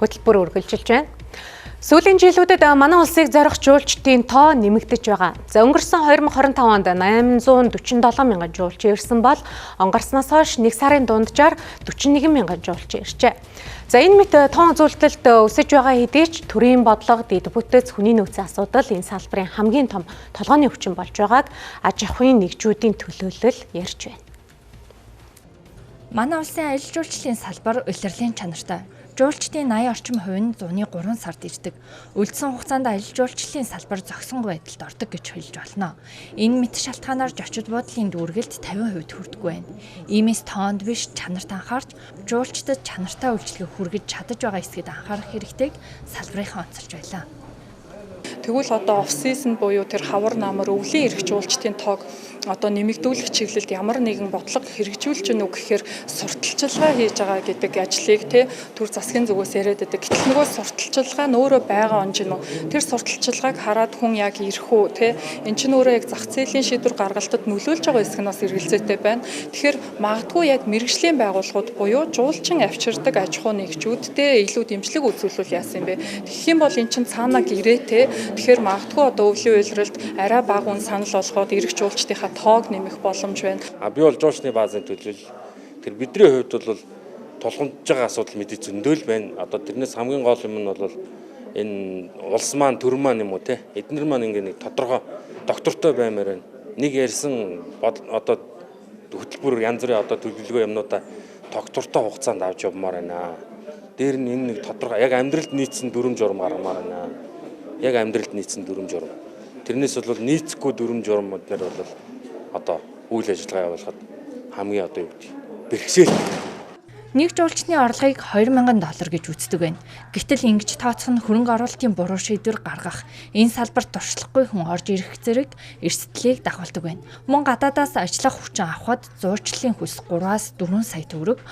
хөтөлбөр үргэлжилж байна. Сүүлийн жилүүдэд манай улсыг зорих жуулчдын тоо нэмэгдэж байгаа. За өнгөрсөн 2025 онд 847 мянган жуулч ирсэн бол онгорсноос хойш 1 сарын дунджаар 41 мянган жуулч иржээ. За энэ мэт тоон үзүүлэлтэлд өсөж байгаа хэдий ч төрийн бодлого, дэд бүтэц, хүний нөөцийн асуудал энэ салбарын хамгийн том толгойн өвчин болж байгааг аж ахуйн нэгжүүдийн төлөөлөл ярьж байна. Манай улсын аялал жуулчлалын салбар улирлын чанартай. Жуулчдын 80 орчим хувь нь зуны 3 сард ирдэг. Үлдсэн хугацаанд аялал жуулчлалын салбар зогсонгүй байдалд ордог гэж хэлж болно. Энэ мэт шалтгаанаар зочид буудлын дүүргэлт 50% хүрдэггүй байна. Иймээс тоонд биш чанарт анхаарч, жуулчдад чанартай үйлчлэг хүргэж чадаж байгаа эсгэд анхаарах хэрэгтэйг салбарынхан онцолж байлаа. Тэгвэл одоо оф сизон буюу тэр хавар намар өвлийн эрх жуулчдын тоог одоо нэмэгдүүлэх чиглэлд ямар нэгэн бодлого хэрэгжүүлж гэнэ үү гэхээр сурталчилгаа хийж байгаа гэдэг ажлыг төр засгийн зүгээс яриад байдаг. Гэтэл нөгөө сурталчилгаа нь өөрөө байгаа онж гэнэ үү? Тэр сурталчилгааг хараад хүн яг ирэх үү Эн чинь өөрөө яг зах зээлийн шийдвэр гаргалтад нөлөөлж байгаа хэсэг нь бас эргэлзээтэй байна. Тэгэхээр магадгүй яг мэргэжлийн байгууллагууд буюу жуулчин авчирдаг аж ахуй нэгжүүдтэй илүү дэмжлэг үзүүлвэл яасан юм бэ? Тэгэх юм бол эн чинь цаанаа гэрээ Тэгэхээр магадгүй одоо өвлийн уйлралд арай бага үн санал болгоод эрх жуулчдынхаа тоог нэмэх боломж байна. Би бол жуулчны баазын төлөөлөл тэр бидний хувьд бол тулгамдж байгаа асуудал мэдээ зөндөл байна. Одоо тэрнээс хамгийн гол юм нь бол энэ улс маань төр маань юм уу эднэр маань ингээ нэг тодорхой доктортой баймаар байна. Нэг ярьсан одоо хөтөлбөр янз бүрийн одоо төлөвлөгөө юмнуудаа доктортой хугацаанд авч явмаар байна. Дээр нь энэ нэг тодорхой яг амьдралд нийцсэн дүрм журам гаргамаар байна. Яг амьдралд нийцсэн дүрм журам. Тэрнээс бол нийцэхгүй дүрм журмууд нэр бол одоо үйл ажиллагаа явуулахад хамгийн одоо юу гэдэг бэрхшээл. Нэг жуулчны орлогыг $2000 гэж үздэг байна. Гэтэл ингэж тооцох нь хөрөнгө оруулалтын буруу шийдвэр гаргах, энэ салбарт туршлахгүй хүн орж ирэх зэрэг эрсдлийг дагуулдаг байна. Мөн гадаадаас ажиллах хүчин авахд зуучлалын хүс 3-4 сая төгрөг,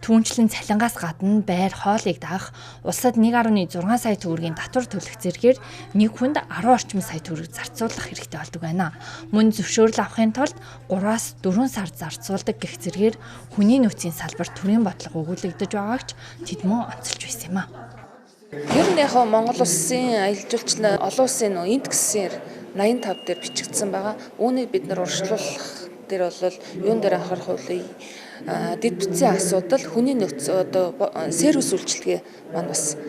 түүнчлэн цалингаас гадна байр хоолыг даах, улсад 1.6 сая төгрөгийн татвар төлөх зэргээр нэг хүнд 10 орчим сая төгрөг зарцуулах хэрэгтэй болдог байна. Мөн зөвшөөрөл авахын тулд 3-4 сар зарцуулдаг гэх зэргээр хүний нөөцийн салбар төрийн бодлого өгүүлэгдэж байгааг ч тэд мөн онцолж байсан юм а. Ер нь яг Монгол улсын аялал жуулчлал олон улсын энд гэсэн 85 дээр бичигдсэн байгаа. Үүнийг бид нар урьдчилуулах дээр бол юун дээр анхаарах вэ? Дэд бүтцийн асуудал, хүний нөөц одоо сервис үйлчилгээ маань бас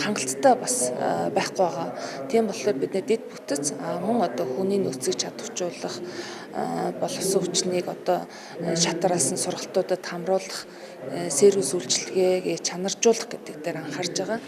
хангалттай бас байхгүй байгаа. Тийм болохоор бид дэд бүтц мөн одоо хүний нөөцийг чадваржуулах, боловсон хүчнийг одоо шатараас нь сургалтуудад хамруулах, сервис үйлчилгээгээ чанаржуулах гэдэг дээр анхаарч байгаа.